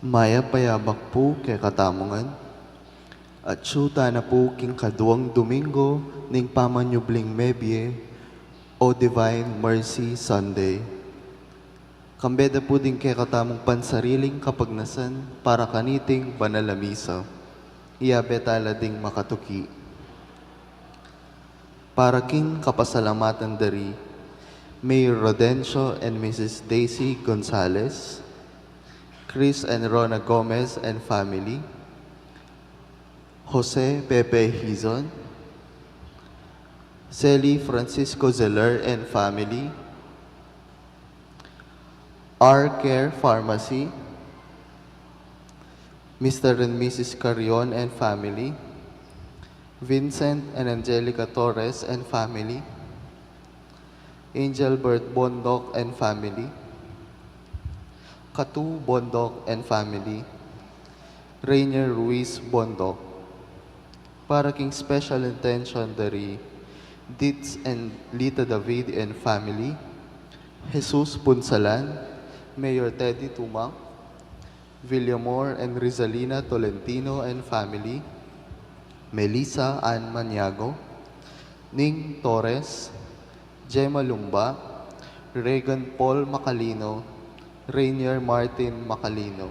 Maya payabak po kay katamongan, at syuta na po king kaduang Domingo ning pamanyubling mebye o Divine Mercy Sunday. Kambeda po din kay katamong pansariling kapagnasan para kaniting banalamisa. Iyabetala ding makatuki. Para king kapasalamatan dari, Mayor Rodencio and Mrs. Daisy Gonzalez, Chris and Rona Gomez and family, Jose Pepe Hizon, Celi Francisco Zeller and family, R Care Pharmacy, Mr. and Mrs. Carrion and family, Vincent and Angelica Torres and family, Angel Bert Bondok and family, Katu Bondok and family, Rainier Ruiz Bondok. Para king special intention dari Ditz and Lita David and family, Jesus Punsalan, Mayor Teddy Tumang, Villamor and Rizalina Tolentino and family, Melissa Ann Maniago, Ning Torres, Gemma Lumba, Regan Paul Macalino, Rainier Martin Macalino.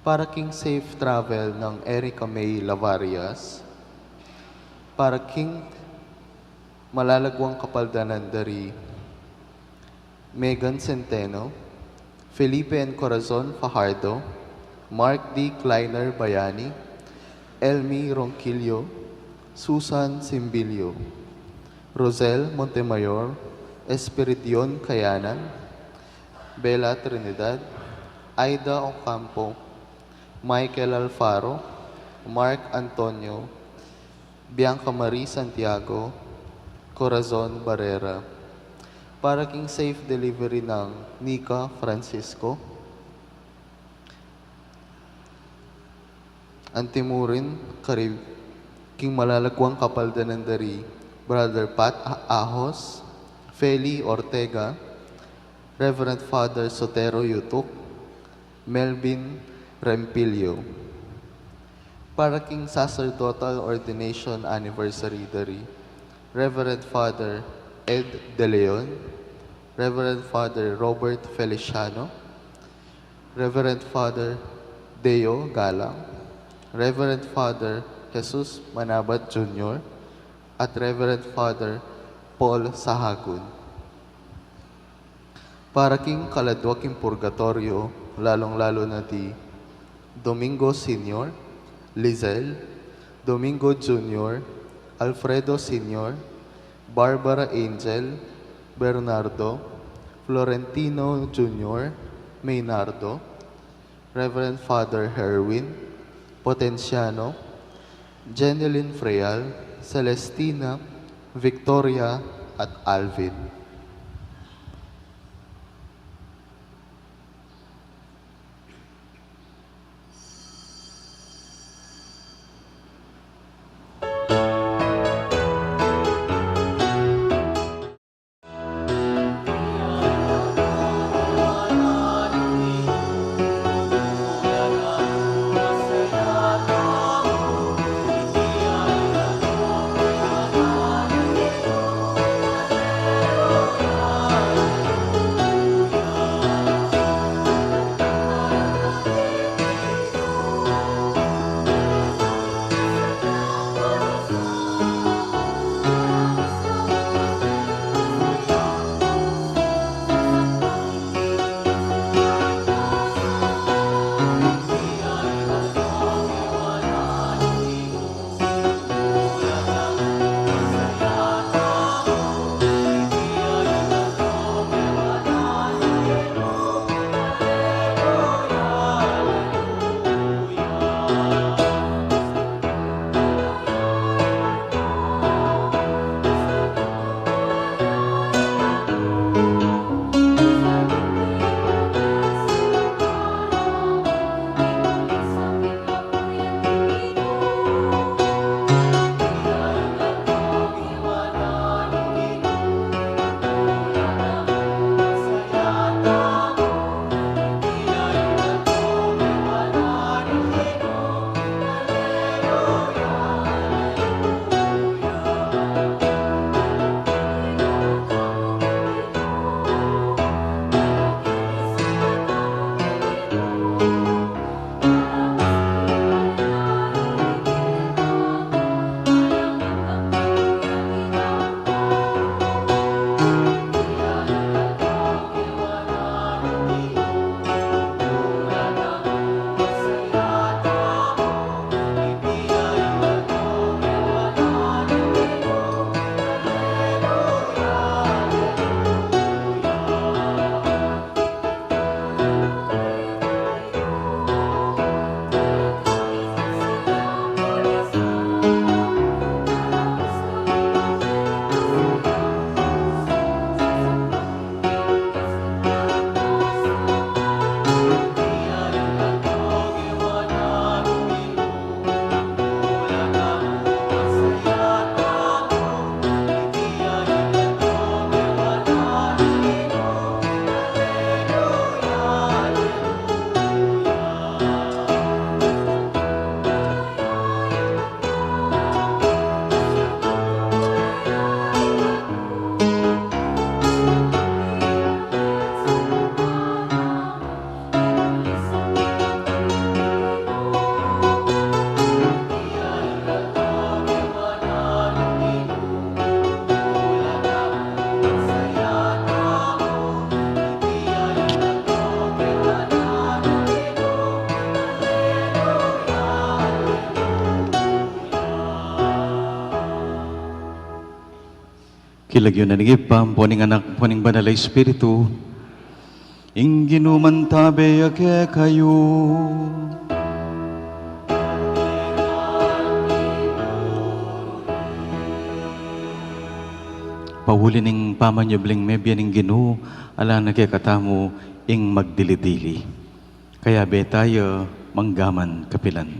Para king safe travel ng Erica May Lavarias. Para king malalagwang kapaldanan dari Megan Centeno, Felipe and Corazon Fajardo, Mark D. Kleiner Bayani, Elmi Ronquillo, Susan Simbilio, Rosel Montemayor, Espiridion Kayanan, Bella Trinidad, Aida Ocampo, Michael Alfaro, Mark Antonio, Bianca Marie Santiago, Corazon Barrera. Para king safe delivery ng Nika Francisco, Antimurin Karib, king malalagwang kapaldanan dari Brother Pat Ahos, Feli Ortega, Reverend Father Sotero Yutuk, Melvin Rempilio. Para king sacerdotal ordination anniversary dari Reverend Father Ed De Leon, Reverend Father Robert Feliciano, Reverend Father Deo Galang, Reverend Father Jesus Manabat Jr., at Reverend Father Paul Sahagun. Para king kaladwaking purgatorio, lalong-lalo na di Domingo Sr., Lizel, Domingo Jr., Alfredo Sr., Barbara Angel, Bernardo, Florentino Jr., Maynardo, Reverend Father Herwin, Potenciano, Jeneline Freal, Celestina, Victoria, at Alvin. Ilagyo na nigipam, puning anak, puning banal na Espiritu, ingginuman tabe ake kayo. Pahuli ning pamanyubling mebya ning Ginoo, ala nakikatamo ing magdili-dili. Kaya tayo manggaman kapilan.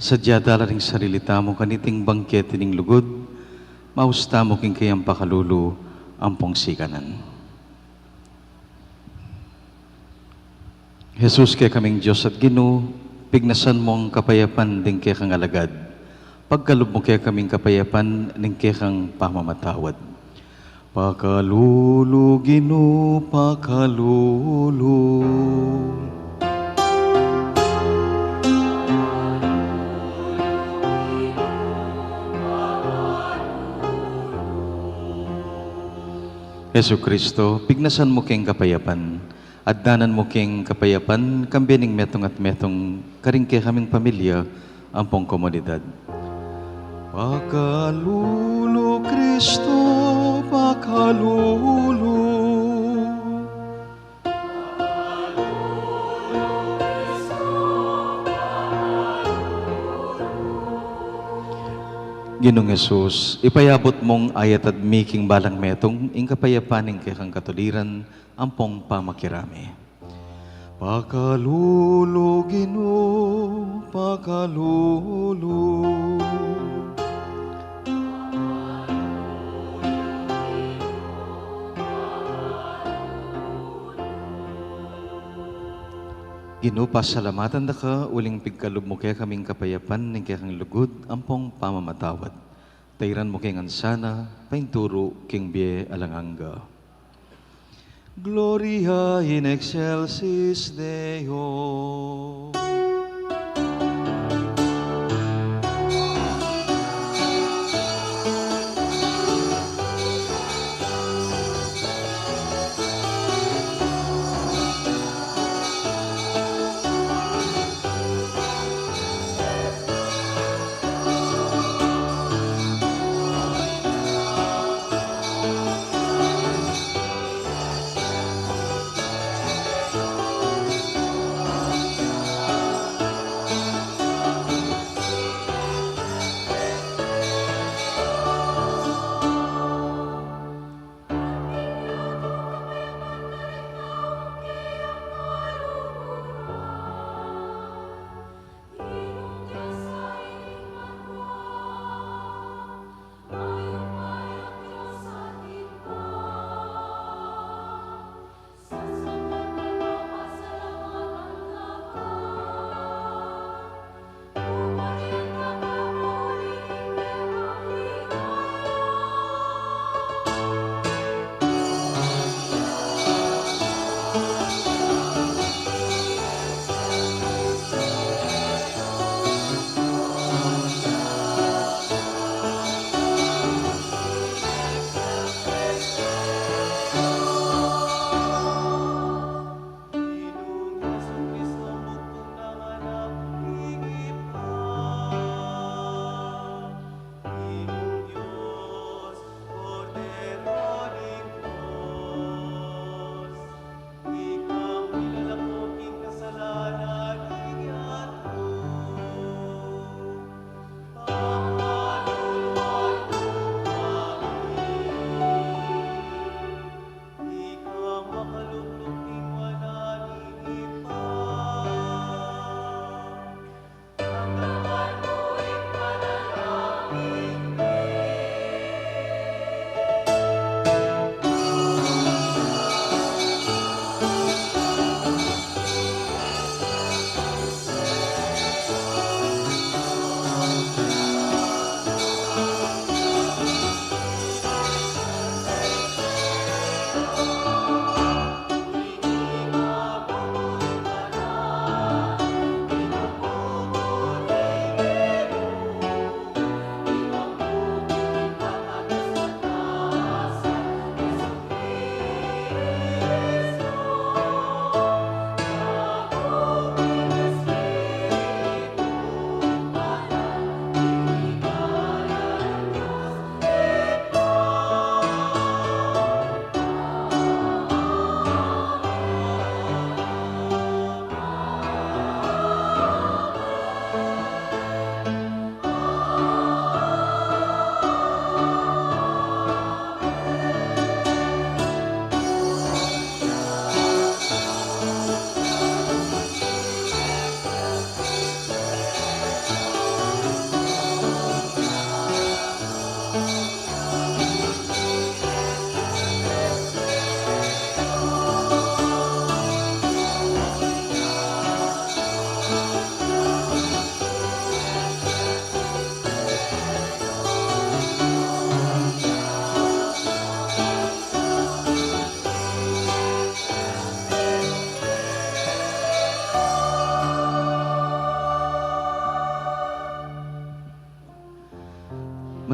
Sadya dala ring sarili tamo kaniting bangket ning lugod, mausta mo king kayang pakalulu ampong sikanan. Jesus kay kaming Diyos at Ginoo, pignasan mong kapayapan din kay kang alagad. Pagkalub mo kay kaming kapayapan din kay kang pamamatawad. Pakalulu, Ginoo, pakalulu. Yesu Kristo, pignasan mo keng kapayapan, at danan mo keng kapayapan, kambining metong at metong karingke kaming pamilya, ampong komunidad. Pakalulu, Kristo, pakalulu. Ginong Jesus, ipayabot mong ayat at making balang metong ing kapayapaning kay kang katuliran ampong pamakirami. Pakalulu, Ginoo, pakalulu. Ginoo, pasalamatan da ka, uling pigkalub mo kaya kaming kapayapan, ning kaya kang lugod, ampong pamamatawad. Tayran mo kayang ansana, painturo king biye alanganga. Gloria in excelsis Deo.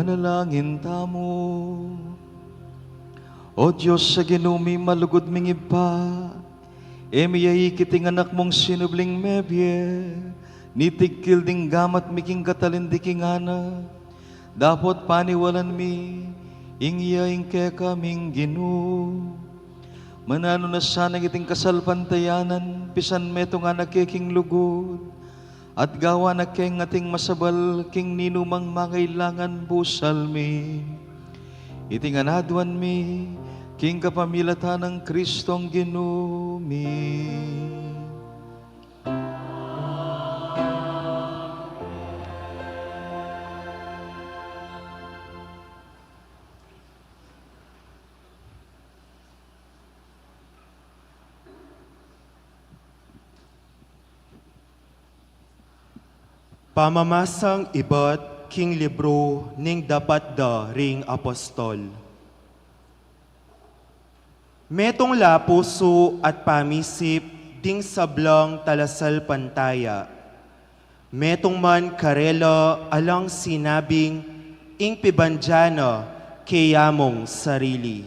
Manalangin tamo. O Diyos sa ginumi malugod ming ipa, emiyay kiting anak mong sinubling mebye, nitigkil ding gamat miking katalindiking anak, dapat paniwalan mi, ingyaing ke kaming Ginoo. Manano na sana iting kasalpantayanan, pisan metong anak king lugod, at gawa na keng ating masabal, king ninumang mangailangan busal mi. Iting anadwan mi, king kapamilatan ng Kristong Ginoo mi. Pamamasang iba't king libro ning dapat da ring apostol. Metong la puso at pamisip ding sablang talasal pantaya. Metong man karela alang sinabing ing pibandyana kayamong sarili.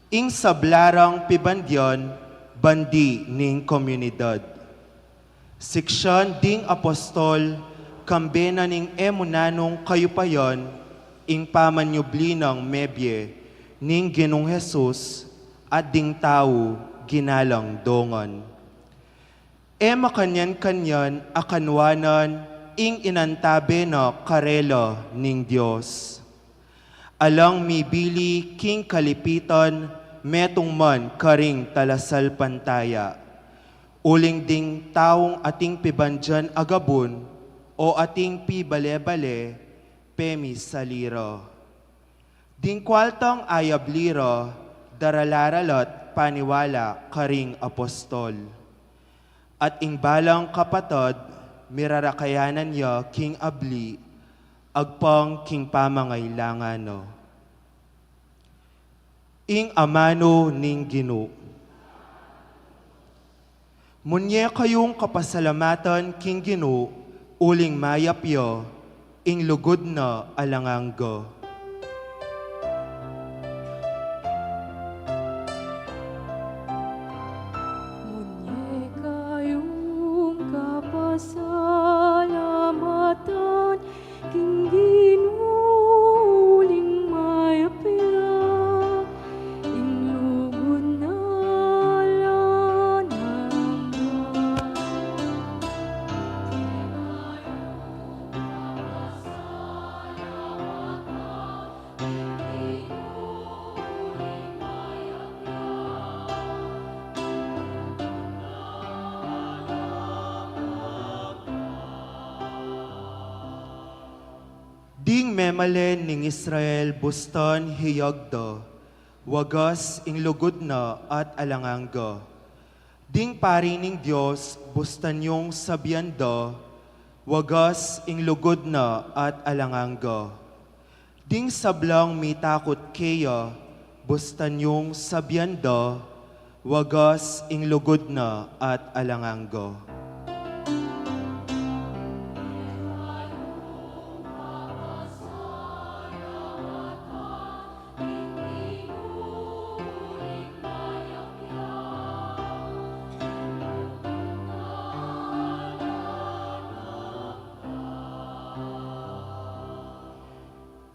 Ing sablarang pibandyan bandi ning komunidad. Seksyon ding apostol, kambena ning emunanong kayupayon, ing pamanyublinang mebye, ning Ginong Jesus, at ding tao ginalang dongon. E makanyan-kanyan akanwanan, ing inantabe na karela ning Diyos. Alang mibili king kalipitan, metong man karing talasal pantaya. Uling ding taong ating pibandyan agabon o ating pibale-bale, pemi saliro. Ding kwaltang ayabliro, daralaralot paniwala karing apostol. At ing balang kapatod, mirarakayanan niya king abli, agpang king pamangailangan. Ing amano ning Ginoo. Munye kayong kapasalamatan king Ginoo, uling mayapyo, ing lugod na alanganggo. Munye kayong kapasalamatan, king Ginoo, uling mayapyo, ing lugod na Ding memalen ning Israel buston hiyagdo, wagas ing lugod na at alanganggo. Ding pari ning Diyos bustan yung sabyando, wagas ing lugod na at alanganggo. Ding sablang mitakot keya, bustan yung sabyando, wagas ing lugod na at alanganggo.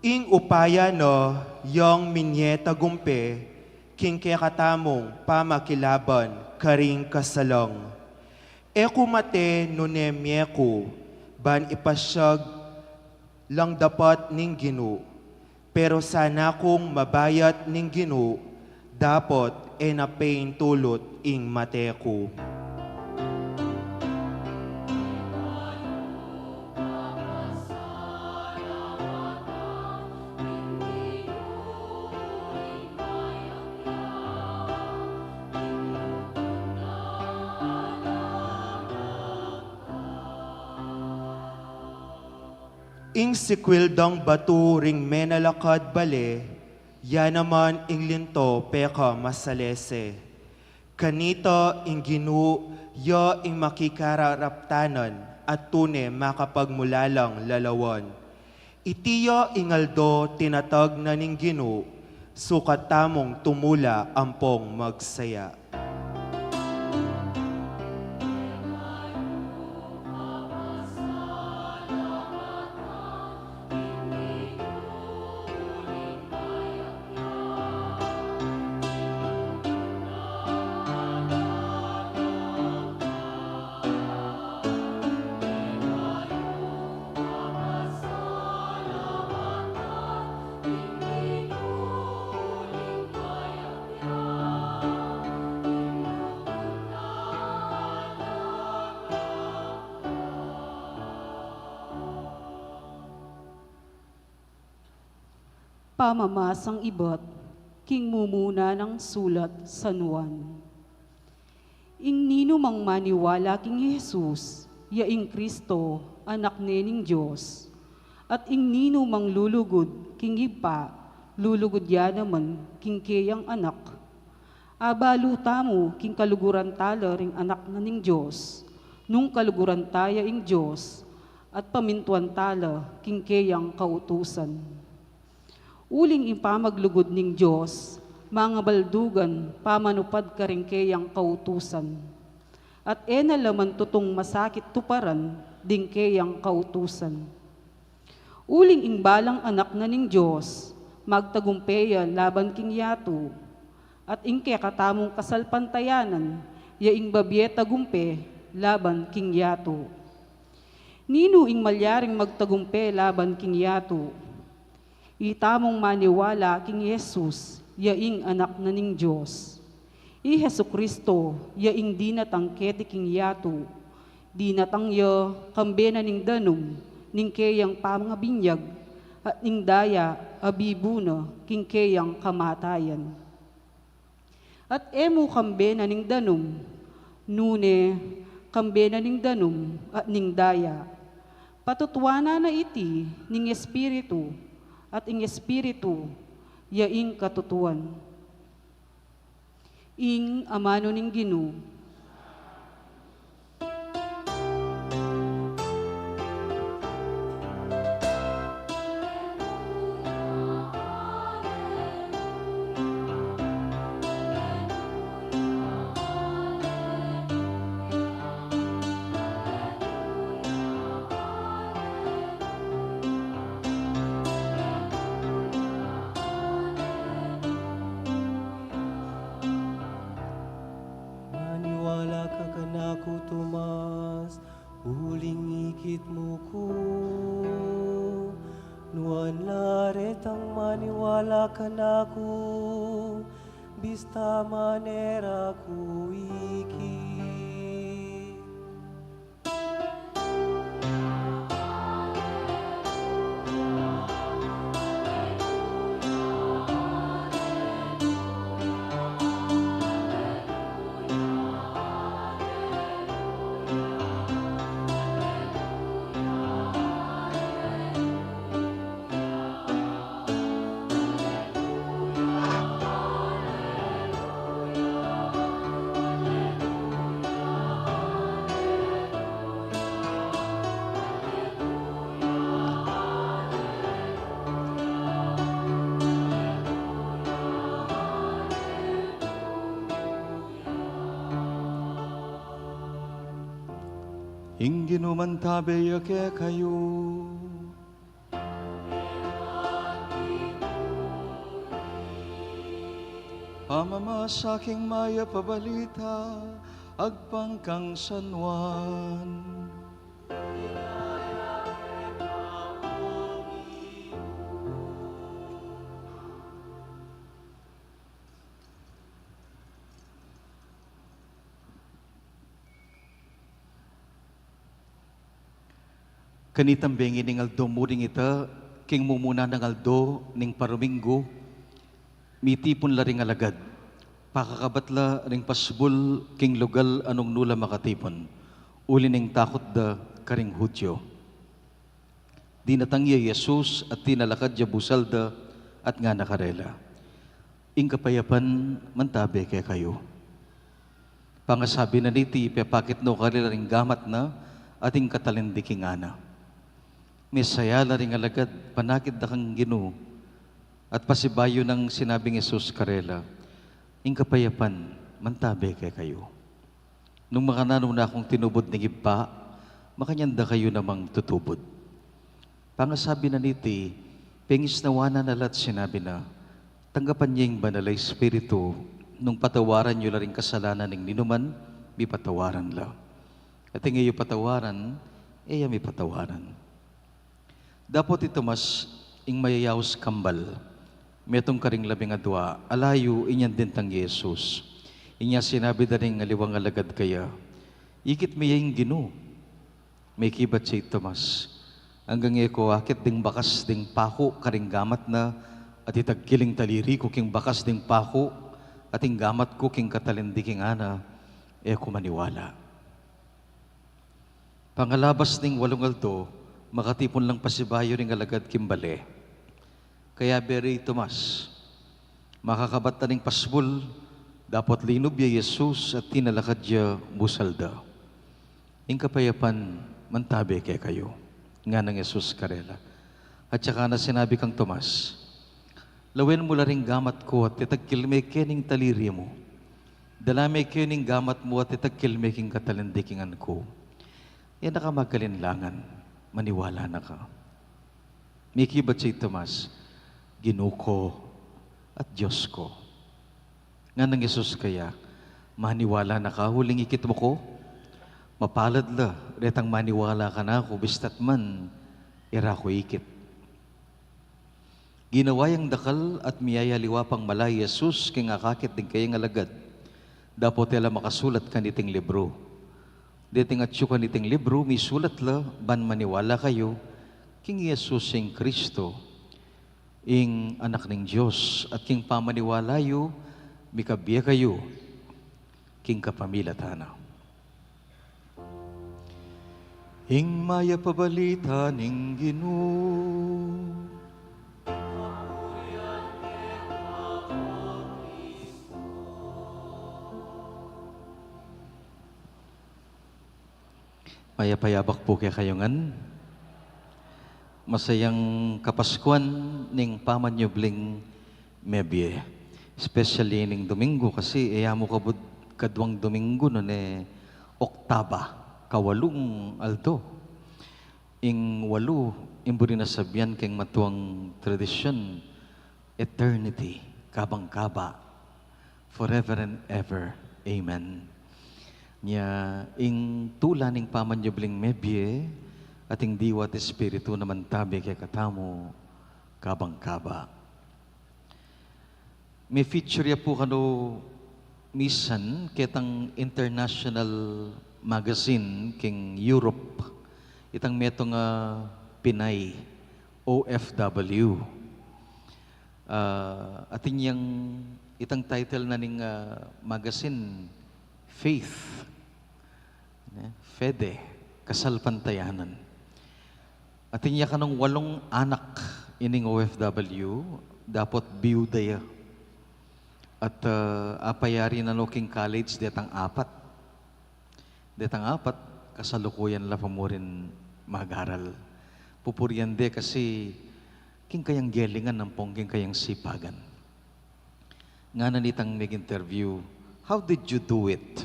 Ing upaya no, yung minyeta gumpe, king kekatamong pamakilaban, karing kasalong. E kumate nune mieku, ban ipasyag lang dapat ning Ginoo. Pero sana kung mabayat ning Ginoo, dapat e napain tulot ing mateku. Ing sikwildang batu ring menalakad bale, ya naman ing linto peka masalese. Kanito ing Ginoo, ya ing makikararaptanan at tune makapagmulalang lalawan. Itiya ingaldo tinatag na ning Ginoo, sukat tamong tumula ampong magsaya. Pamamasang ibat, king mumuna ng sulat San Juan. Ing nino mang maniwala king Jesus, yaing Kristo, anak nening Diyos. At ing nino mang lulugod king ipa, lulugod ya naman king kayang anak. Abaluta mo king kaluguran tala ring anak na ning Diyos, nung kaluguran taya ing Diyos, at pamintuan tala king kayang kautusan. Uling impamaglugod ning Diyos, mga baldugan, pamanupad ka rin kayang kautusan. At enalaman tutong masakit tuparan, ding kayang kautusan. Uling imbalang anak na ning Diyos, magtagumpeya laban king yato, at ing katamong kasalpantayanan, yaing babye tagumpe laban king yato. Nino ing malyaring magtagumpe laban king yato, itamong maniwala king Jesus, yaing anak na ning Diyos. I Hesu Kristo, yaing dinatangketi king yato, dinatangya kambe na ning danum, ning kayang pamangabinyag, at ning daya abibuna king kayang kamatayan. At emo kambe na ning danum, nune kambe na ning danum at ning daya, patutuana na iti ning Espiritu, at ing Espiritu, yaing katutuan. Ing amano ning Ginoo. Maniwala ka kanako, Tomas, uling ikit mo ko. Nuan laret ang maniwala kanako, bista manera ko ikit. Ingginuman tabeya ke kayo. Pamamasaking maya pabalita, agpangkang San Juan. Kanitambeng ning aldo muring ita, king mumuna ng aldo ning paruminggo, mitipon la ring alagad, pakakabatla ring pasbul king lugal anong nula makatipon, uli ning takot da karing Hudyo. Dinatangya Jesus at tinalakad ya busalda at nga nakarela. Ing kapayapan mantabe kaya kayo. Pangasabi na niti, pepakit no karila ring gamat na ating katalindiking ana. Misaya ring alagad, panakid na kang Ginoo, at pasibayo ng sinabing Jesus karela, ing kapayapan, mantabe kay kayo. Nung makanano na akong tinubod ni Gipa, makanyanda kayo namang tutubod. Pangasabi na niti, pengis nawana na lahat sinabi na, tanggapan niya yung banal na Espiritu, nung patawaran nyo la rin kasalanan ng ninuman, may patawaran la. At ngayon patawaran, iya may patawaran. Dapat ito mas ing mayayaos kambal, metong karing labing adwa, alayo inyan din tang Jesus. Inya sinabi na rin aliwang alagad kaya, ikit mayayang Ginoo, may kibat si Tomas. Hanggang eko akit ding bakas ding pako karing gamat na, at itagkiling taliri ko king bakas ding pako, at ing gamat ko king katalindiking ana, eko maniwala. Pangalabas ding walong alto, makatipon lang pasibayo ring alagad kimbale. Kaya beri Tomas, makakabat na ning pasbul, dapat linob ya Jesus at tinalakad ya musalda. Ing kapayapan, mantabe kay kayo, nga ng Jesus karela. At saka na sinabi kang Tomas, lawin mo la ring gamat ko at itagkilme kening taliri mo. Dalame kening gamat mo at itagkilme king katalindikingan ko. Yan nakamagalinlangan, maniwala na ka. May kibat si Tomas, Ginoo ko at Diyos ko. Nga ng Jesus kaya, maniwala na ka, huling ikit mo ko, mapalad la, retang maniwala ka na ako, bistat man, ira ko ikit. Ginawa yung dakal at miyayaliwa pang malay Jesus, king akakit din kayang alagad. Dapat tela makasulat kaniting libro. Dating at siyo kaniting libro, may sulat la, ban maniwala kayo, king Jesus ing Kristo, ing anak ng Diyos, at king pamaniwalayo, mikabya kayo, king kapamilatana. Ing maya pabalita ning Ginoo, mayapayabak po kaya kayongan. Masayang kapaskuan ning pamanyubling mebye. Especially ning Domingo kasi iya mo kabud kadwang Domingo no Oktaba, kawalong alto. Ing walo, imburi na sabyan keng matuang tradisyon, eternity, kabang-kaba, forever and ever. Amen. Nya ing tula ning pamanyubling mebye, ating diwat espiritu naman tabi kay katamo, kabang-kaba. May feature ya po kano misan ketang international magazine king Europe. Itang metong Pinay, OFW. Ating yang itang title na ning magazine, Faith. Fede, kasal pantayanan. At inya kanong 8 anak ining OFW, dapat biyuda ya. At apayari na loking college, detang 4. Detang 4, kasalukuyan la pa mo rin mag-aral. Pupurian de kasi king kayang gelingan ng pongging kayang sipagan. Nga na nitang nag-interview, how did you do it?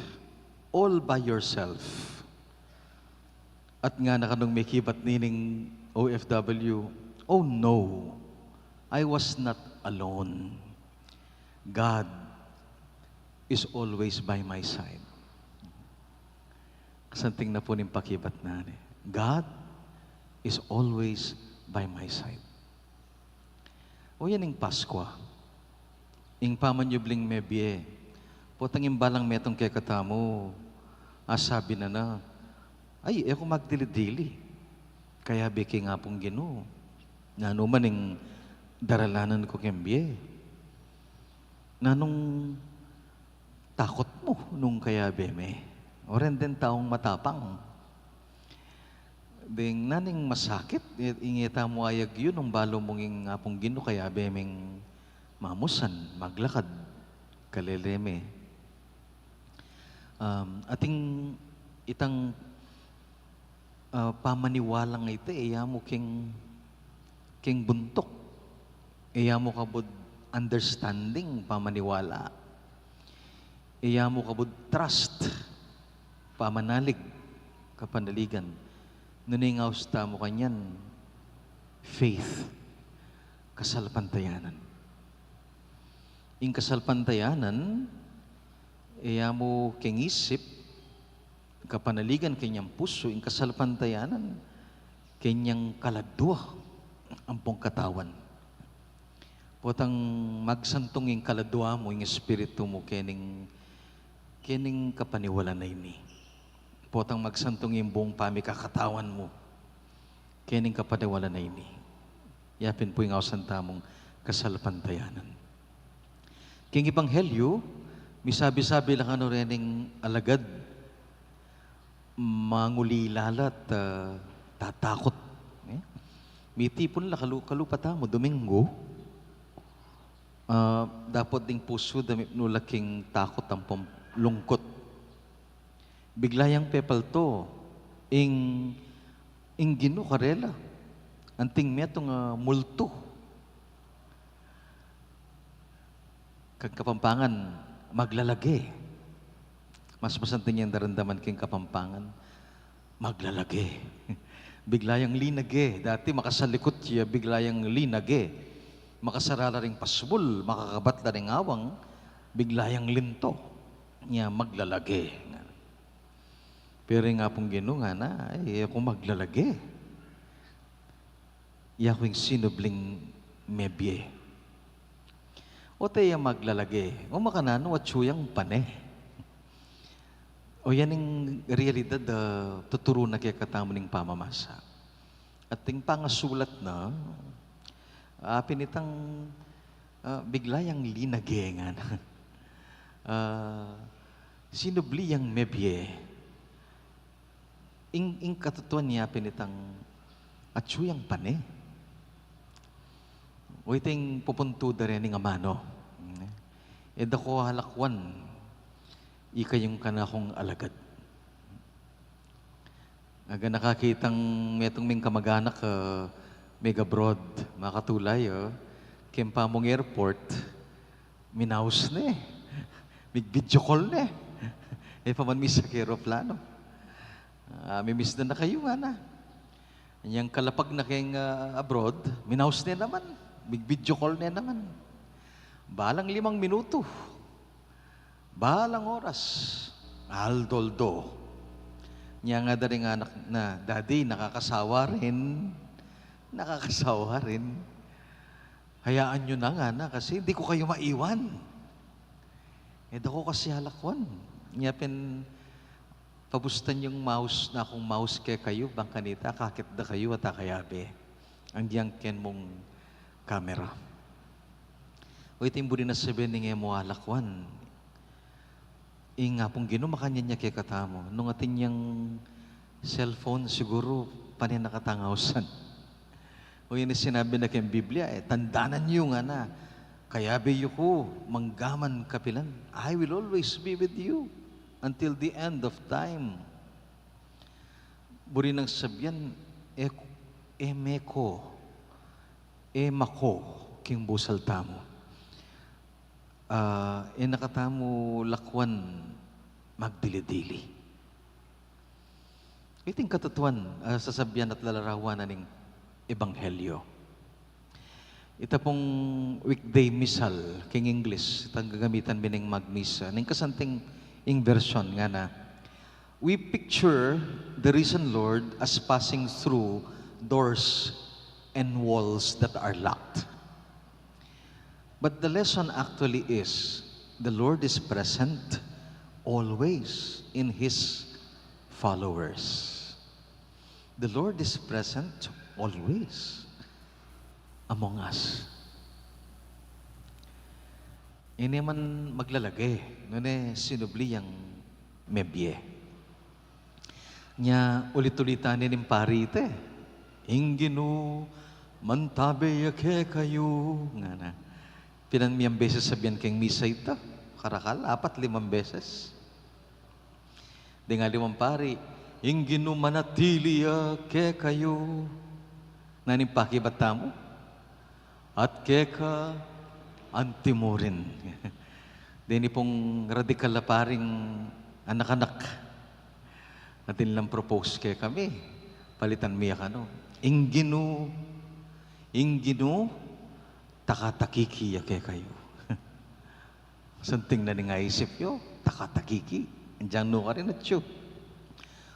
All by yourself. At nga na kanong may kibat nining OFW, oh no, I was not alone. God is always by my side. Kasanting na po ning pakibat na ni. God is always by my side. O yan ing Pasko. Ing pamanyubling mebye. Potang imbalang metong kay katamo, asabi na, ay, ako magdili-dili. Kaya biki nga pong Ginoo. Na anuman ing daralanan ko kembye. Na nung takot mo nung kaya beme. O rin din taong matapang. Ding naning masakit, ingita mo ayag yun, nung balo mong ing nga pong Ginoo kaya bemeng mamusan, maglakad, kaleleme. Ating itang pamaniwala nga ito, iya mo king buntok. Iya mo kabud understanding, pamaniwala. Iya mo kabud trust, pamanalig, kapanaligan. Nuningaws ta mo kanyan, faith, kasalpantayanan. Ing kasalpantayanan, iya mo king isip, kapanaligan kanyang puso, ing kasalpantayanan, kanyang kaladwa, ampong katawan. Potang magsantong ing kaladwa mo, ing espiritu mo, kening kapaniwala na ini. Potang magsantong ing buong pamikakatawan mo, kening kapaniwala na ini. Yapin po yung awsan tamong kasalpantayanan. King Ebanghelyo, misabi-sabi lang ano rening alagad, mangulilalat, tatakot. May tipon la kalupata mo, Domingo, dapat ding puso damit nulaking takot ang lungkot. Biglayang pepalto, ing gino karela, anting metong multo. Kag kapampangan, maglalagi. Mas masantin niyang darandaman king kapampangan, maglalagi. Biglayang linage, dati makasalikot siya, biglayang linage. Makasarala ring pasbul, makakabat na ring awang, biglayang linto niya maglalagi. Pero nga pong ginunga na, ay ako maglalagi. Iya ko yung sinubling mebye. O tayo maglalagi. O makanano at suyang pane. O yan yung realidad tuturo na kaya katamo ng pamamasa. At ting pangasulat na, pinitang biglayang linagengan. Sinubliyang mebye. Ing katutuan niya pinitang atsuyang pane. O iting pupunto da rin ng amano. Eda ko halakwan, ika yung kanakong alagad. Aga nakakitang metong ming kamag-anak mega broad, makatulay, kempa mong airport, minaus na Mig video call na paman misa kay aeroplano. Mimiss na kayo nga na. Yang kalapag na kayong abroad, minaus na naman. Mig video call na naman. Balang 5 minuto. Balang oras. Aldoldo. Niya nga daring anak na, Daddy, nakakasawa rin. Nakakasawa rin. Hayaan nyo na nga na kasi hindi ko kayo maiwan. Dako kasi halakwan. Niya pin pabustan yung mouse na akong mouse kay kayo, bang kanita, kakit da kayo at akayabe. Ang diyang ken mong camera. O itim budi na sabihin ni mo halakwan. Nga pong ginumakanya niya kay katamo. Nung atin niyang cellphone siguro panin nakatangawsan. O yun sinabi na kayong Biblia, tandanan niyo nga na, kaya beyo ko, manggaman kapilan, I will always be with you until the end of time. Buri nang sabyan, emeko, emako, king busal tamo. Nakatamo lakwan, magdili-dili. Iting katutuan, sasabyan at lalarawan na ning Ebanghelyo. Ita pong weekday missal, king English, itang gagamitan bining magmisa. Ning kasanting ing version nga na, we picture the risen Lord as passing through doors and walls that are locked. But the lesson actually is, the Lord is present always in His followers. The Lord is present always among us. Ini man maglalagay, nune sinubli yang mebye. Nya ulit-ulitan ning parite. Inginu mantabe yake kayo nga na. Pinan miyang beses sabihan keng misa ito. Karakal, 4-5 beses. Di nga 5 pari, ing ginumanatili ke kayo nanipakibata mo at keka antimorin. Dini pong radikal na paring anak-anak natin lang propose kay kami. Palitan miya ka no. Inggino, takatakiki ke kayo. Santing na nga isip yo, takatakiki. Andiyan no ka rin at siyo.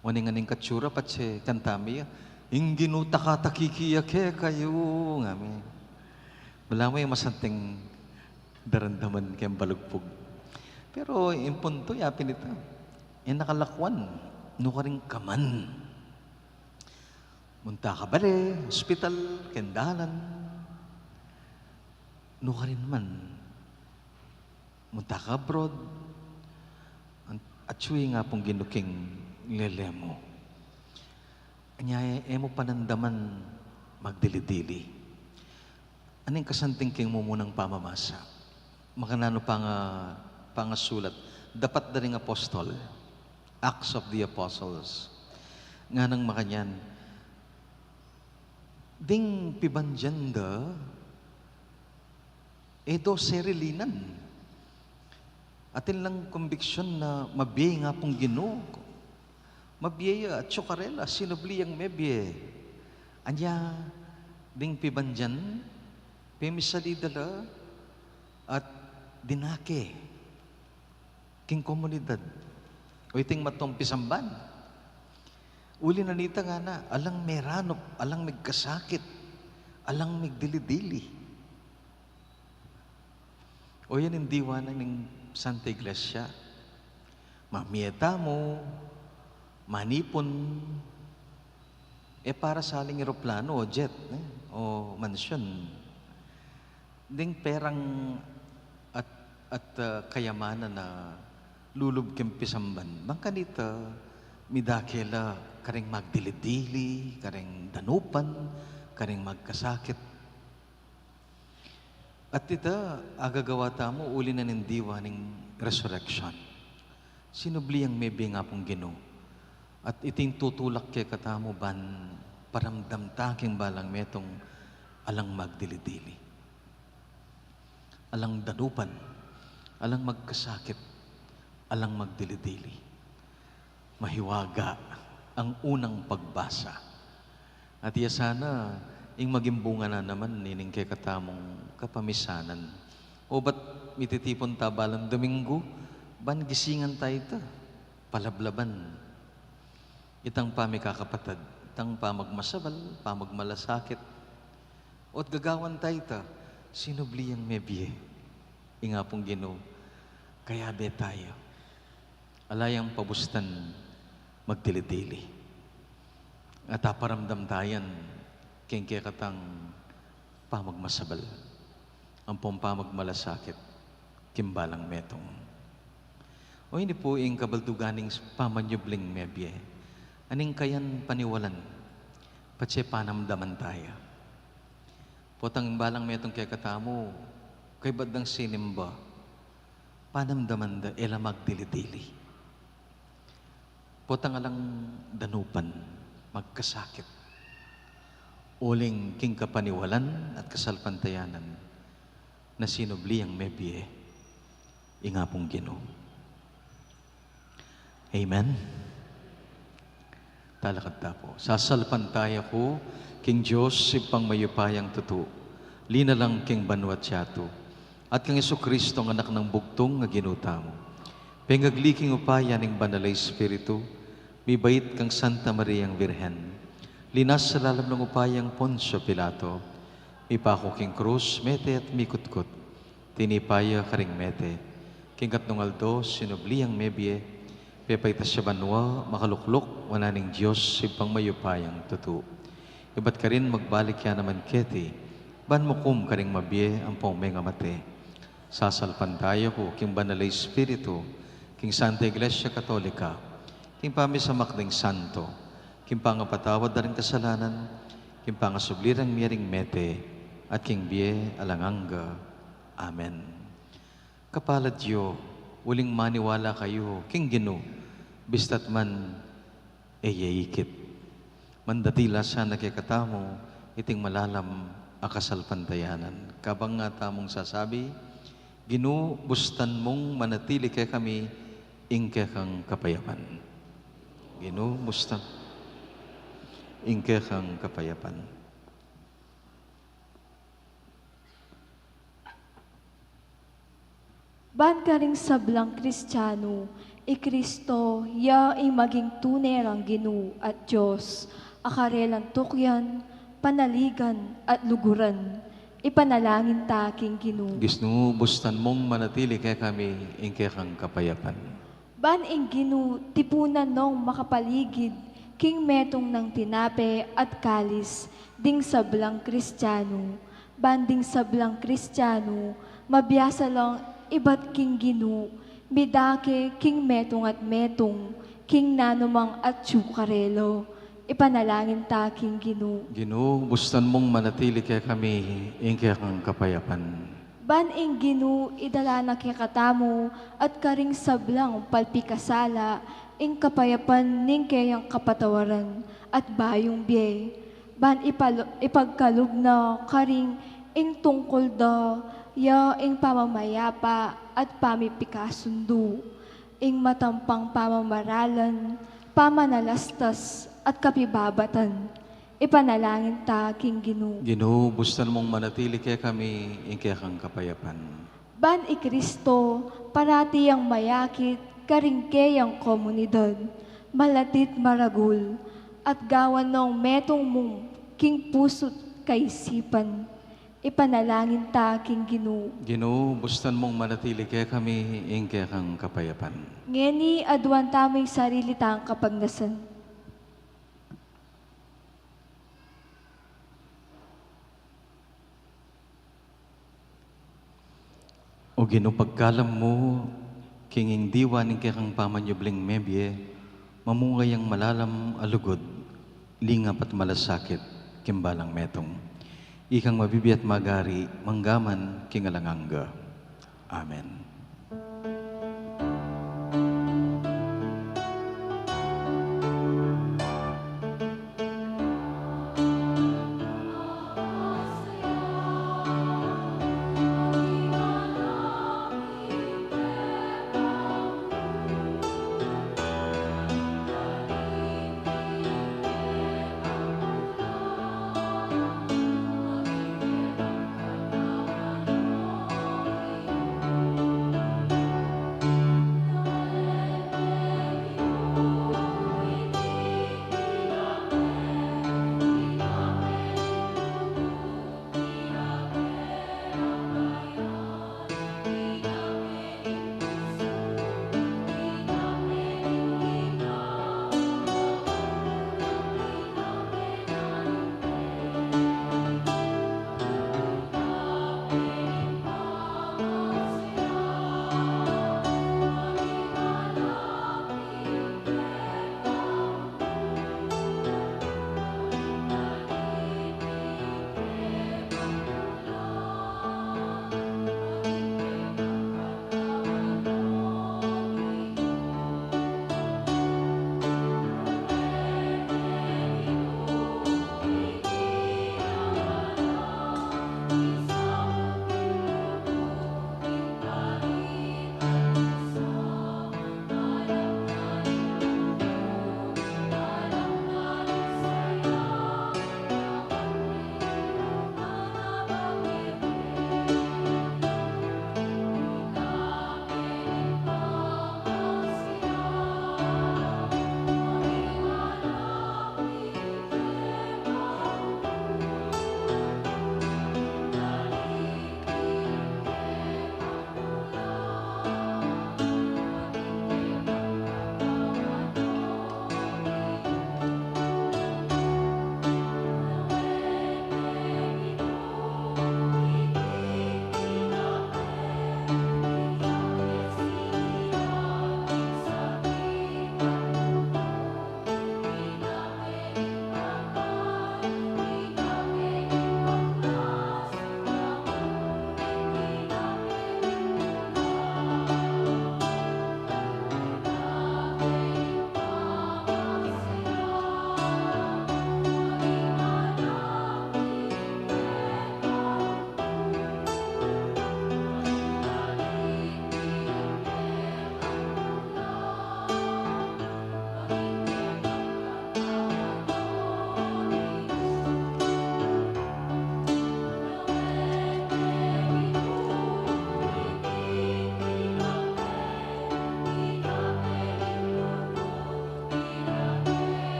Waning katsura pat si kantami ya. Inggino takatakiki ke kayo. Ngami. Wala mo yung masanting darandaman kayang balugpog. Pero yung punto, yapin ito. Yung nakalakwan, no ka rin kaman. Munta ka bale, hospital, kendalan. No ka rin man. Munta ka abroad. At suwi nga pong ginuking lele mo. Anyaya, mo panandaman magdili-dili. Anong kasanting king mo munang pamamasa? Makanano pangasulat. Dapat na rin apostol. Acts of the Apostles. Nga nang makanyan. Ding pibanjanda, ito serilinan. Atin lang konbiksyon na mabiyay nga pong Ginoo. Mabiyaya at tsukarela, sinobliyang mebye. Anya, ding pibanjan, pemisalidala, at dinake, king komunidad. O iting matong pisamban. Uli na nita nga na, alang meranop, alang magkasakit, alang magdili-dili. O yan yung diwana ng Santa Iglesia. Mamieta mo, manipon, para sa aling eroplano o jet, o mansyon. Ding perang at kayamanan na lulub kempisamban. Bangka dito, midakela, karing magdili-dili, karing danupan, karing magkasakit. At ito, agagawa tamo, uli na nindiwa ng resurrection. Sinubli ang maybe nga pong Ginoo. At iting tutulak kay katamo ban paramdam taking balang metong alang magdili-dili. Alang danupan, alang magkasakit, alang magdili-dili. Mahiwaga ang unang pagbasa. At iya sana, ing maging bunga na naman nining kay katamong kapamisanan. O ba't mititipon ta balang Domingo? Ban gisingan tayo ito? Palablaban. Itang pamikakapatad, itang pamagmasabal, pamagmalasakit. O't gagawan tayo ito, sinubli ang mebye. Inga pong Ginoo, kaya be tayo. Alayang pabustan, magdili-dili. At aparamdam tayan, kaya katang pamagmasabal. Ang pamagmalasakit, kimbalang metong. O hindi po yung kabalduganing pamanyubling mebye. Aning kayan paniwalan, patse panamdaman tayo. Potang balang metong kaya katamo, kay badang sinimba, panamdaman da ela magdili-dili. Potang alang danupan, magkasakit. Uling king kapaniwalan at kasalpantayanan na sinubli ang mebye, ingapong Ginoo. Amen. Talakad tapo. Sasalpantaya ko, King Diyos, ipang mayupayang tutu, linalang king banwat siyatu, at kang Kristo ang anak ng bugtong nga ginuta mo. Pengagliking upaya ning banalay Espiritu, mibait kang Santa Mariang Virhen, linas sa lalam ng upayang Poncio Pilato, mipako king krus, mete at mikutkot, tinipaya karing mete, king katnungaldo, sinubli ang mebye, pepaitas siya banwa, makaluklok, wananing Diyos, sipang mayupayang tutu. Iba't ka rin magbalik yan naman keti, ban mo kum karing mabye ang pongme nga mate. Sasalpan tayo ko, king banalay Espiritu, king Santa Iglesia Katolika, king pamisamak ding santo, king pangapatawad na rin kasalanan, king pangasublirang miyaring mete, at king biye alanganga. Amen. Kapalad Diyo, uling maniwala kayo, king Ginoo, bistat man yaikit. Mandatila sa nakikatamo, iting malalam akasal pantayanan. Kabang nga tamong sasabi, Ginoo, bustan mong manatili kay kami, ingke kang kapayapan. Ginoo, bustan, ingke kang kapayapan. Ban ka ring sablang Kristiyano, Kristo, ya ay maging tunay ang Ginoo at Diyos, akarelang tukyan, panaligan at luguran. Ipanalangin ta aking Ginoo. Ginoo, bustan mong manatili kay kami, ingke kang kapayapan. Ban ing Ginoo, tipunan nong makapaligid, king metong ng tinape at kalis, ding sablang Kristiyano. Banding sablang Kristiyano, mabiyasa lang iba't king Ginoo, midake king metong at metong, king nanumang at tsukarelo. Ipanalangin ta king Ginoo. Ginoo, bustan mong manatili kay kami, ingke kang kapayapan. Ban ing Ginoo, idala na katamo at karing sablang palpikasala, ing kapayapan ning kayang kapatawaran at bayong biye. Ban ipagkalog na karing ing tungkol da, ya ing pamamayapa at pamipikasundo, ing matampang pamamaralan, pamanalastas at kapibabatan. Ipanalangin ta king Ginoo. Ginoo, bustan mong manatili kay kami, ingke kang kapayapan. Ban i Kristo, parati ang mayakit, karingke ang komunidad, malatit maragul, at gawan ng metong mong king puso't kaisipan. Ipanalangin ta king Ginoo. Ginoo, bustan mong manatili kay kami, ingke kang kapayapan. Ngeni aduan tamay sarili tang kapagnasan. O Ginoo, pagkalam mo, kinging diwa ning kang pamanyubling mebye, mamungay ang malalam alugod, lingap at malasakit, kimbalang metong. Ikang mabibiat magari, manggaman, kingalangangga. Amen.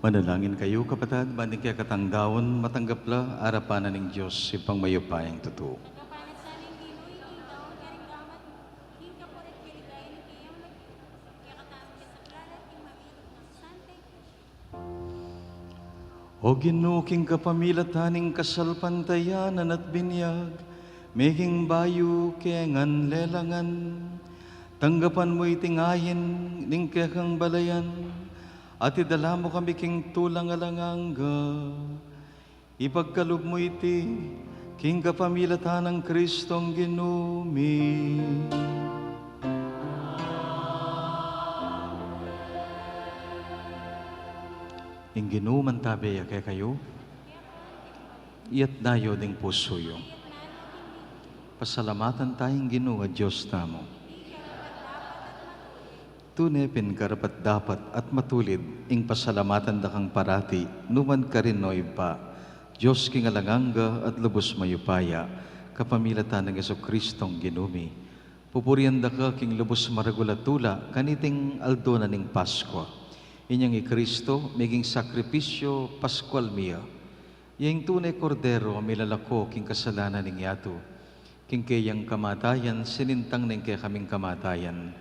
Manalangin kayo, kapatid, banding kaya katangdaon, matanggapla, arapanan ng Diyos, ipang mayupayang totoo. O ginuking kapamilataning kasalpantayanan at binyag, meging bayu kengan lelangan, tanggapan mo itingayin ning kekang balayan, at idala mo kami king tulang alangangga. Ipagkalub mo iti king kapamilatan ng Kristong ginumi. Ing ginuman tabi kay kayo, iyat dayo ding pusoyo. Pasalamatan tayong Ginoo Diyos tamo. Tunepin karapat dapat at matulid ing pasalamatan da kang parati, numan ka rin noy pa. Diyos king alanganga at lubos mayupaya, kapamilatan ng Jesucristong ginumi. Pupurian da ka king lubos maragulatula, kaniting aldo na ning Paskwa. Inyang Kristo, meging sakripisyo Pascual miya. Yang tunay kordero, milalako king kasalanan ning yato. King kayang kamatayan, sinintang ning kaya kaming kamatayan.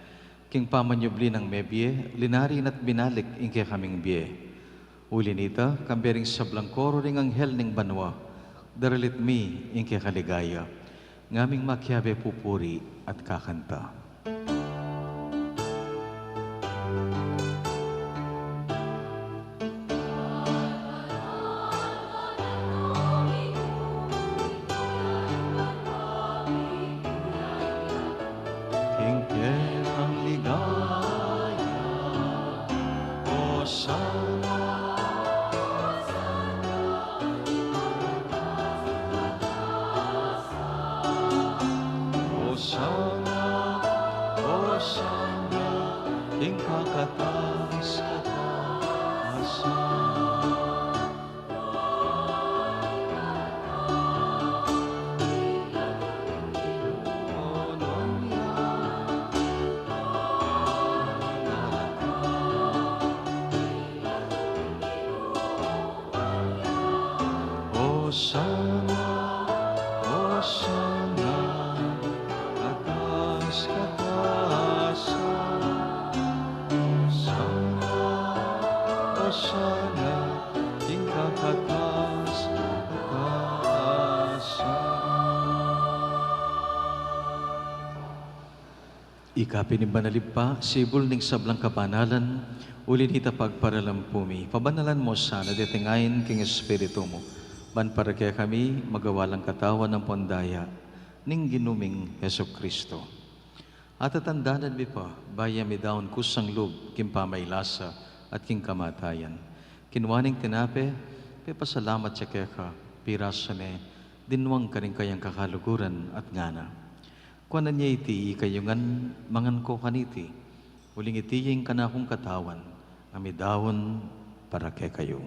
King pamanyubli ng mebye, linarin at binalik ing kaya kaming biye. Uli nita, kambering sa blangkoro ring anghel ning banwa. Daralit mi ing kaya kaligaya. Ngaming makyabe pupuri at kakanta. Ikapin ni Banalippa, sibol ning sablang kapanalan, ulin hita pagparalampumi. Pabanalan mo sana, detingayin king Espiritu mo. Man para kaya kami, magawalang katawan ng pondaya, ning ginuming Yeso Kristo. At tatandanan mi pa, baya mi daon kusang lub, king pamaylasa, at king kamatayan. Kinwaning tinape, pasalamat siya kaya ka, pirasa ne, dinwang ka rin kayang kakaluguran at ngana. Kuanan niya iti kayungan mangan ko kaniti, uling iti yung kanakong katawan, amidawon para kay kayo.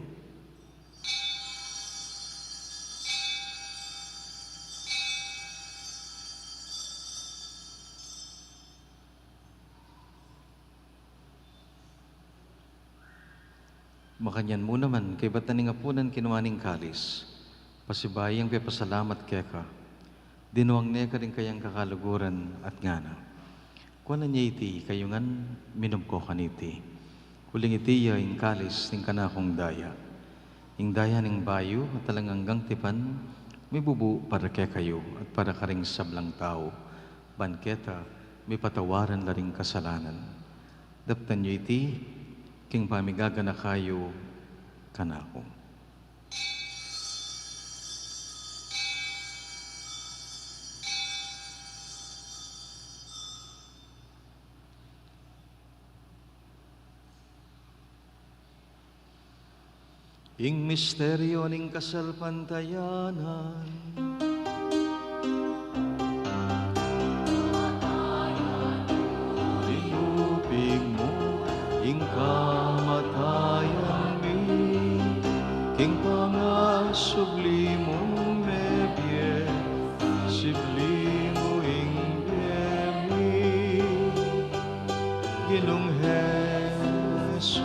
Makanyan mo naman, kay ba't naningapunan kinuwaning kalis, pasibayang pasalamat kaya ka, dinuwang niya ka rin kayang kakaluguran at ngana. Kuanan niya iti kayungan minom ko kaniti. Kuling iti yung kalis ning kanakong daya. Ing daya ning bayo at talanganggang tipan, may bubu para kaya kayo at para karing sablang tao. Banketa, may patawaran na ring kasalanan. Daptan niyo iti, king pamigaga na kayo kanako. Ing misteryo ning kasalpantayanan, inupig mo ing kamatayan mi, king pangasublimong mebye, siblimo ing bemi, Ginong Jesus,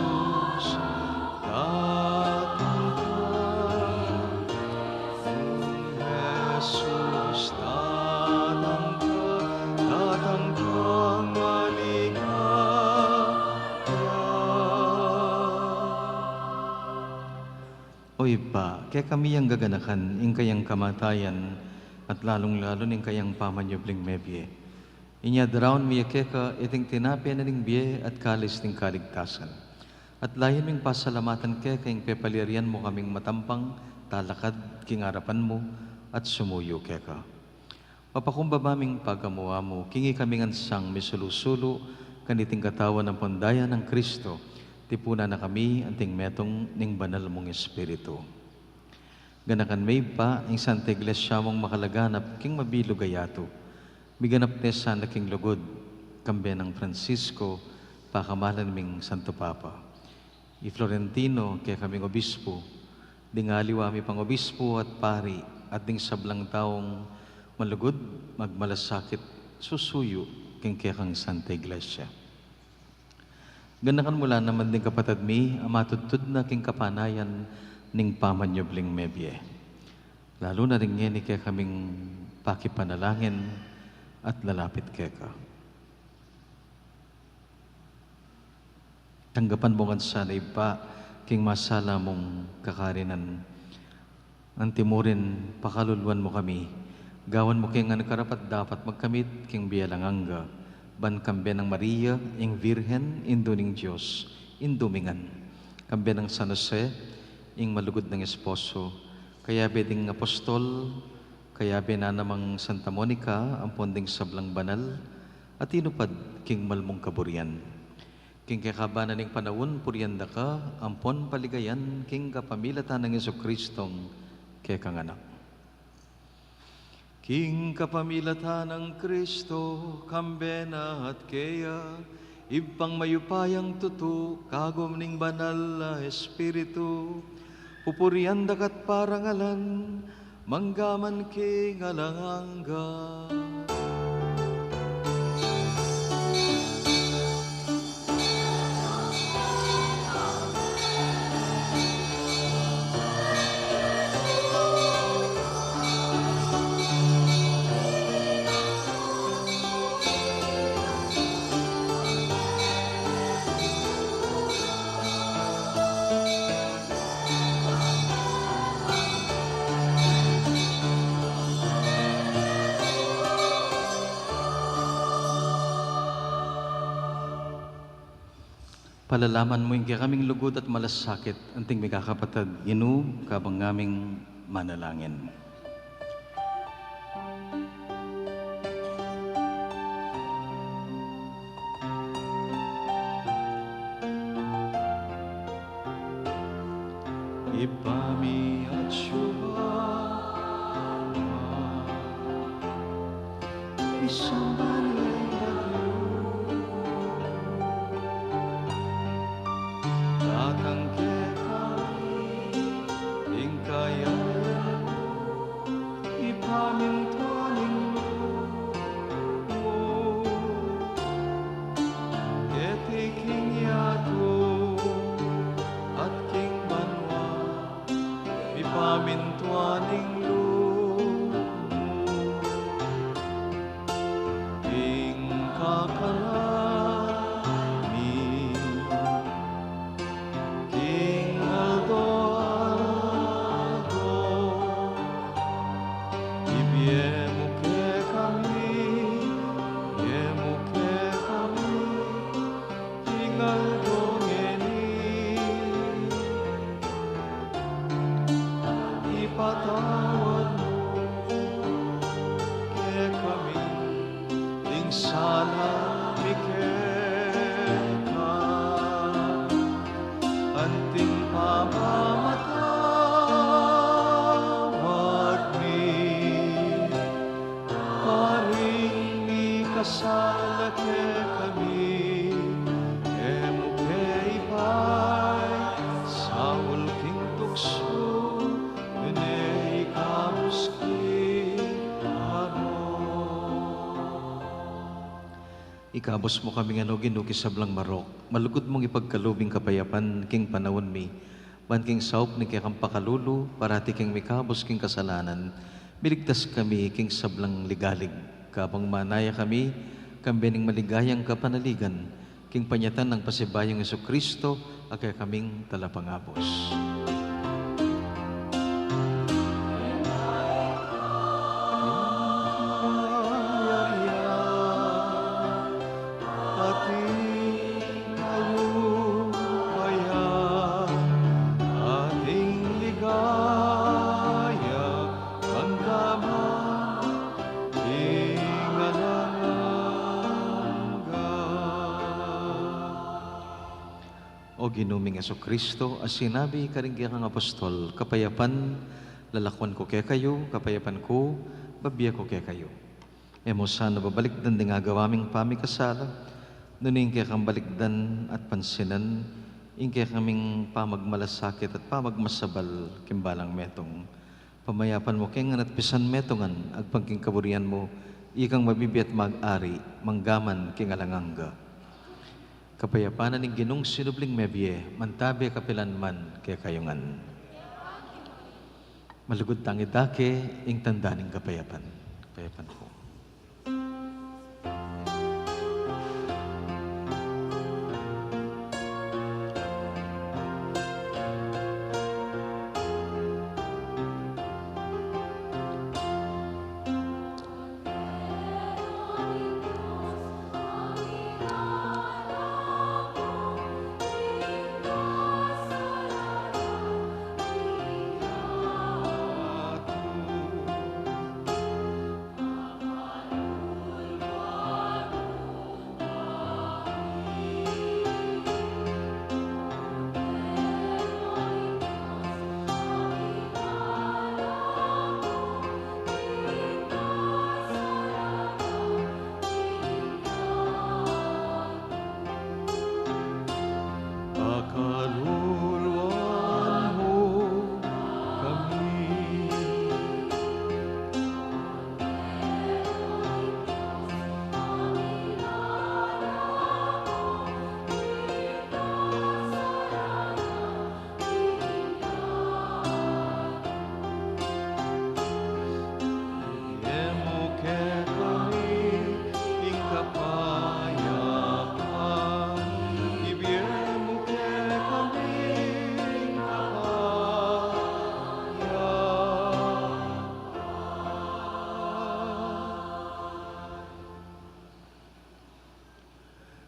Datang ka, Jesus, datang kang maligaya. Oy pa, kaya kami ang gaganakan, ing kayang kamatayan, at lalong-lalo ning kayang pamanyubling mebye. Inya darawon miya keka iting tinapi na ning biye at kalis ning kaligtasan. At layan ming pasalamatan keka ing pepalirian mo kaming matampang, talakad, king harapan mo, at sumuyo keka. Papakumbabaming pagamuha mo, kingi kaming ansang misulusulo, kaniting katawan ng pondaya ng Kristo, tipuna na kami anting metong ning banal mong Espiritu. Ganakan may pa, ang Santa Iglesia mong makalaganap, king mabilog ayato. Miganap nesa na king lugod, kambe ng Francisco, pakamalan ming Santo Papa. I Florentino, kaya kaming obispo, dingaliwa mi pang obispo at pari, at ding sablang taong malugod, magmalasakit, susuyo, king kaya kang Santa Iglesia. Ganakan mula naman din kapatid mi, amatutod na king kapanayan, ning pamanyubling mebye. Lalo na rin ngayon kaya kaming pakipanalangin at lalapit keka. Tanggapan mo kan sana iba king masala mong kakarinan. Antimurin pakaluluan mo kami. Gawan mo king karapat dapat magkamit king bialanganga. Ban kambe ng Maria, ing Virhen, indo ning Diyos, indumingan. Kambe ng San Jose, ing malugod ng esposo, kaya beding apostol, kaya na namang Santa Monica, ang ponding sablang banal, at inupad king malmong kaburian. King kakabanan ng panahon, puryanda ka, ampon paligayan, king kapamilatan ng Jesucristong kekang anak. King kapamilatan ng Kristo, kambena at kaya, ibang mayupayang tutu, kagom ning banal na Espiritu, pupurian dakat parangalan, manggaman king alanganga. Palalaman mo yung kaming lugod at malasakit, anting may kakapatid, inu, kabang ngaming manalangin. Ipami at syuha, isang banay bagyo, datang kami, ingkayan, ipamintuanin mo, etiking yato, at king banwa, ipamintuaning lumo, king kakalami, king adorado, ibiemo ke kami, king aldongeni, ipatawad mo ke kami, ing sala mikeka, anting pamamatawad ni, paring ni kasala ke kami, emo ke ipay, sa ulking tukso, dunay kamuski Ikabos mo kami nga no ginuki sa blang marok, malugod mong ipagkalubing kapayapan, king panawon mi, ban king saup ni kaya kang pakalulu, parati king mikabos king kasalanan, miligtas kami king sablang ligalig, kabang manaya kami, kambening maligayang kapanaligan, king panyatan ng pasibayong Kristo, akay kaming talapangapos. O ginuming Kristo, as sinabi karinggya kang apostol, kapayapan, lalakwan ko kaya kayo, kapayapan ko, babiya ko kaya kayo. Emo sana babalik dan nga gawaming pamikasala, nuning kaya kang balikdan at pansinan, ing kaya kaming pamagmalasakit at pamagmasabal, kimbalang metong. Pamayapan mo kaya at pisan metongan, agpangking kaburian mo, ikang mabibiyat mag-ari, manggaman kingalanganga. Kapayapanan ng ginong sinubling mebye, mantabi kapilan man kaya kayungan. Malugod tangi dake, ing tanda ng kapayapan. Kapayapan ko. Pakaluluan mo kami. Emo ke kami ing kapayapan, ibiyemo ke kami ing kapayapan.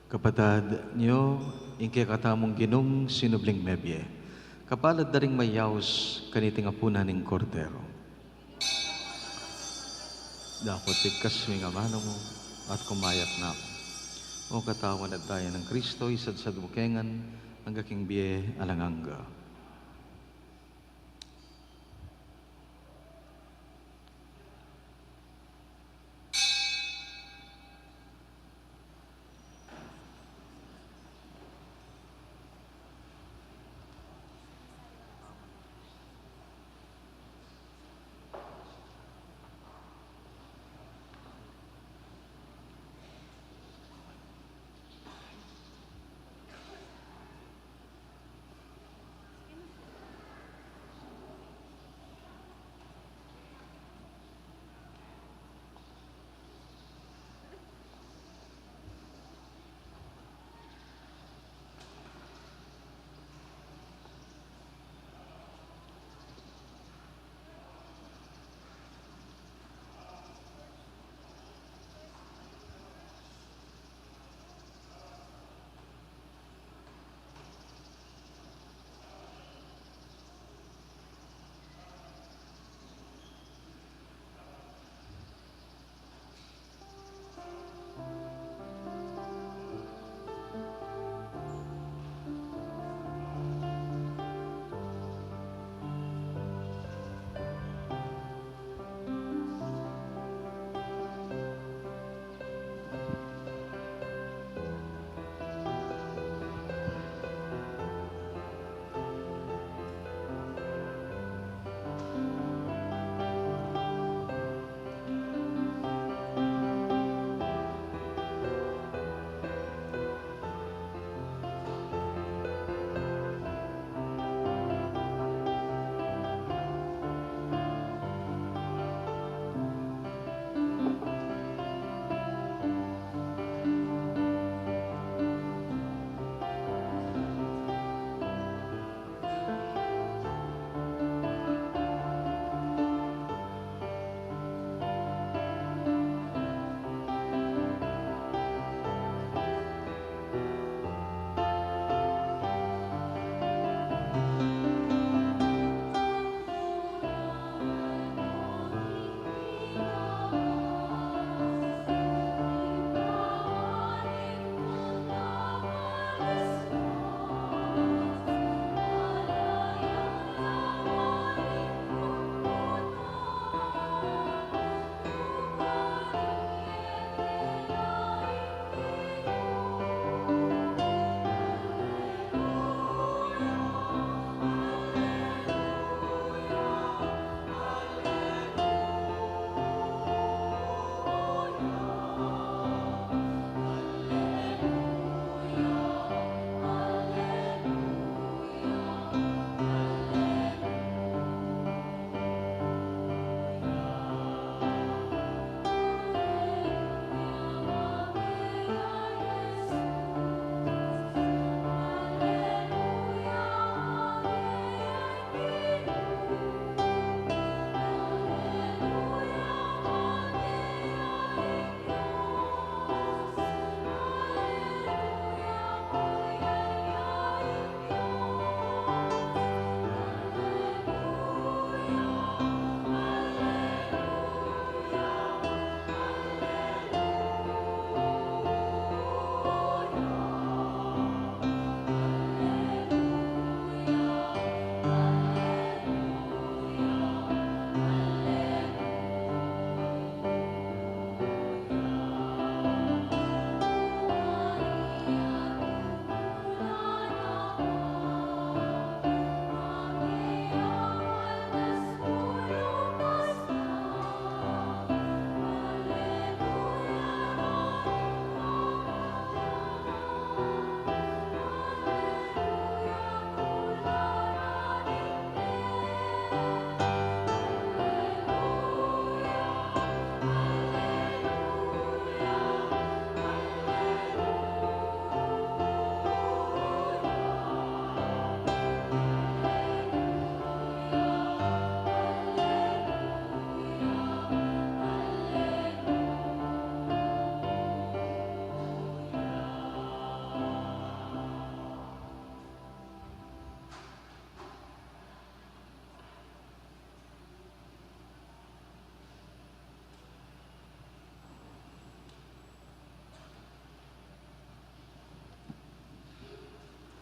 Kapatad niyo, ingke katamong ginong sinubling mebye. Kapalad daring mayaws kaniting apunan ng kordero. Dako tigkas nga mano mo at kumayat na ako. O katawan at daya ng Kristo, isad sa dukengan, ang gaking biye alanganga.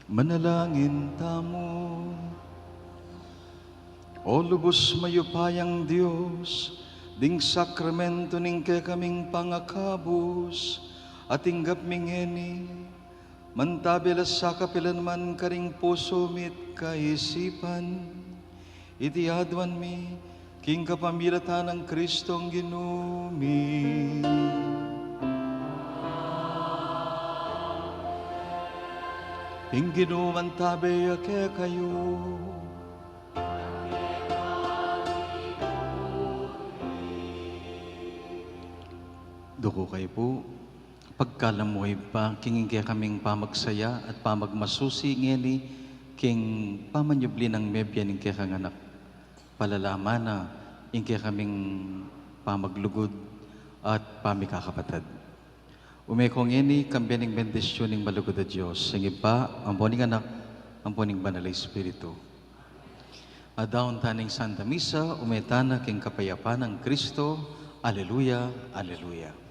Manalangin tamo. O lubos mayupayang Diyos, ding sakramento ning kay kaming pangakabos, at inggap mingeni, mantabelas sa kapilan man karing puso mit kaisipan, itiadwan mi, king kapamilatan ng Kristong ginumi. Ing ginuman tabe ake kayo, duko kayo po, pagkalamuhay pa, kingin kaya kaming pamagsaya at pamagmasusi ngeni, king pamanyubli ng mebya ning kaya kang anak. Palalaman na, ing kaya kaming pamaglugod at pamikakapatad. Umekong ngeni, kambiyaning bendisyon ning malugod na Diyos. Singin pa, ang poning anak, ang poning banal na Espiritu. Adaon taning Santa Misa, umetana king kapayapaan ng Kristo. Aleluya, aleluya.